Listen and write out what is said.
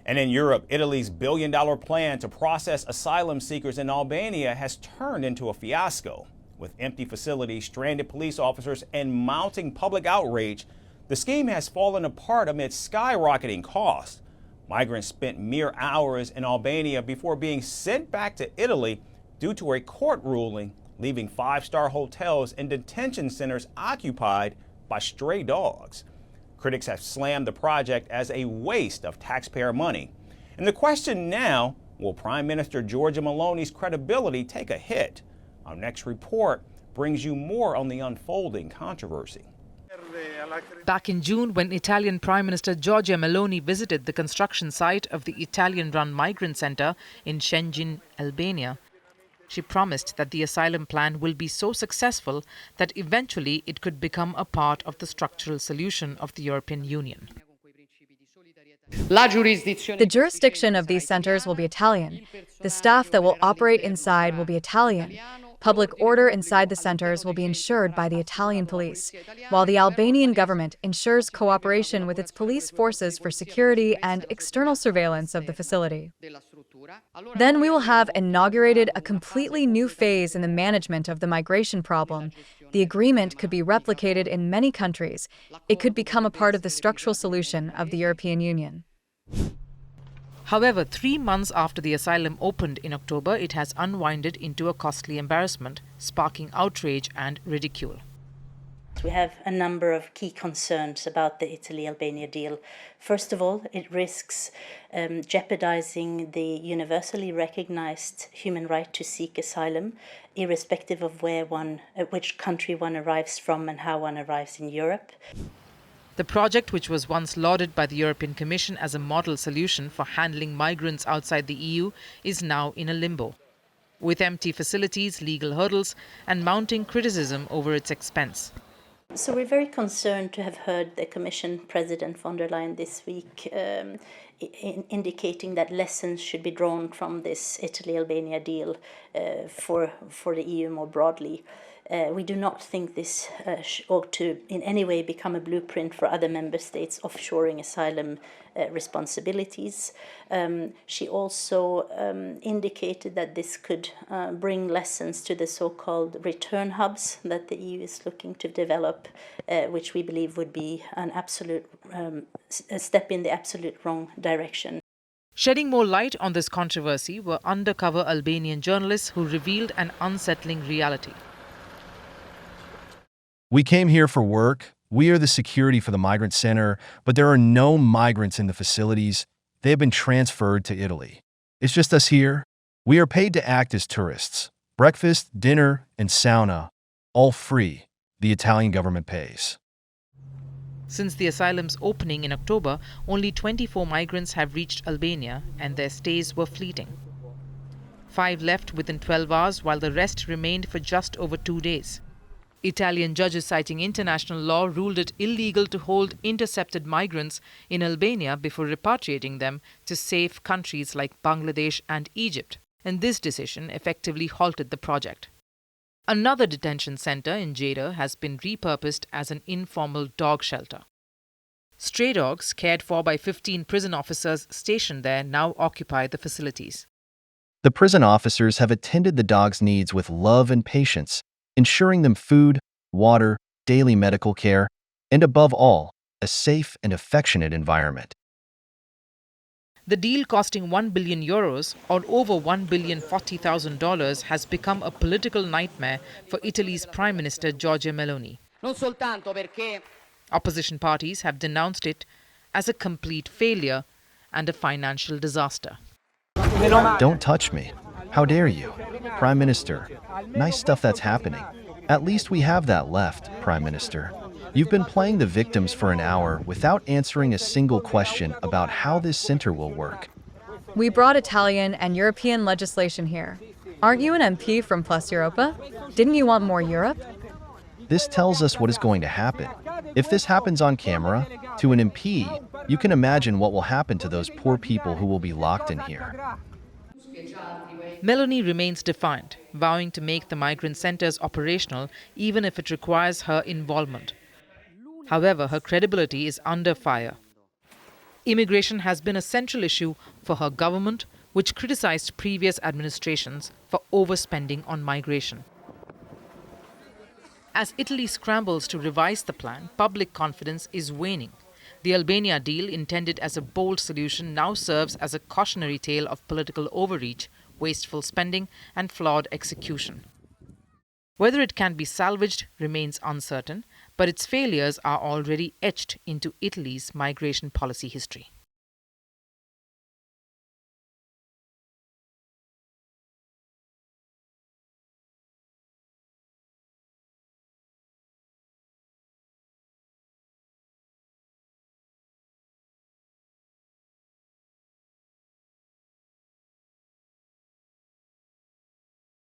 And in Europe, Italy's billion-dollar plan to process asylum seekers in Albania has turned into a fiasco. With empty facilities, stranded police officers, and mounting public outrage, the scheme has fallen apart amid skyrocketing costs. Migrants spent mere hours in Albania before being sent back to Italy due to a court ruling, leaving five-star hotels and detention centers occupied by stray dogs. Critics have slammed the project as a waste of taxpayer money. And the question now, will Prime Minister Giorgia Meloni's credibility take a hit? Our next report brings you more on the unfolding controversy. Back in June, when Italian Prime Minister Giorgia Meloni visited the construction site of the Italian-run migrant center in Shenzhen, Albania, she promised that the asylum plan will be so successful that eventually it could become a part of the structural solution of the European Union. The jurisdiction of these centers will be Italian. The staff that will operate inside will be Italian. Public order inside the centers will be ensured by the Italian police, while the Albanian government ensures cooperation with its police forces for security and external surveillance of the facility. Then we will have inaugurated a completely new phase in the management of the migration problem. The agreement could be replicated in many countries. It could become a part of the structural solution of the European Union. However, 3 months after the asylum opened in October, it has unwinded into a costly embarrassment, sparking outrage and ridicule. We have a number of key concerns about the Italy-Albania deal. First of all, it risks jeopardizing the universally recognized human right to seek asylum, irrespective of which country one arrives from and how one arrives in Europe. The project, which was once lauded by the European Commission as a model solution for handling migrants outside the EU, is now in a limbo, with empty facilities, legal hurdles, and mounting criticism over its expense. So we're very concerned to have heard the Commission President von der Leyen this week indicating that lessons should be drawn from this Italy-Albania deal for the EU more broadly. We do not think this ought to in any way become a blueprint for other member states offshoring asylum responsibilities. She also indicated that this could bring lessons to the so-called return hubs that the EU is looking to develop, which we believe would be an absolute a step in the absolute wrong direction. Shedding more light on this controversy were undercover Albanian journalists who revealed an unsettling reality. We came here for work. We are the security for the migrant center, but there are no migrants in the facilities. They have been transferred to Italy. It's just us here. We are paid to act as tourists. Breakfast, dinner, and sauna, all free. The Italian government pays. Since the asylum's opening in October, only 24 migrants have reached Albania, and their stays were fleeting. 5 left within 12 hours, while the rest remained for just over 2 days. Italian judges citing international law ruled it illegal to hold intercepted migrants in Albania before repatriating them to safe countries like Bangladesh and Egypt, and this decision effectively halted the project. Another detention center in Jeddah has been repurposed as an informal dog shelter. Stray dogs, cared for by 15 prison officers stationed there, now occupy the facilities. The prison officers have attended the dogs' needs with love and patience, ensuring them food, water, daily medical care, and above all, a safe and affectionate environment. The deal, costing €1 billion or over $1,040,000, has become a political nightmare for Italy's Prime Minister Giorgia Meloni. Opposition parties have denounced it as a complete failure and a financial disaster. Don't touch me. How dare you? Prime Minister, nice stuff that's happening. At least we have that left, Prime Minister. You've been playing the victims for an hour without answering a single question about how this center will work. We brought Italian and European legislation here. Aren't you an MP from Plus Europa? Didn't you want more Europe? This tells us what is going to happen. If this happens on camera, to an MP, you can imagine what will happen to those poor people who will be locked in here. Meloni remains defiant, vowing to make the migrant centers operational even if it requires her involvement. However, her credibility is under fire. Immigration has been a central issue for her government, which criticized previous administrations for overspending on migration. As Italy scrambles to revise the plan, public confidence is waning. The Albania deal, intended as a bold solution, now serves as a cautionary tale of political overreach, wasteful spending, and flawed execution. Whether it can be salvaged remains uncertain, but its failures are already etched into Italy's migration policy history.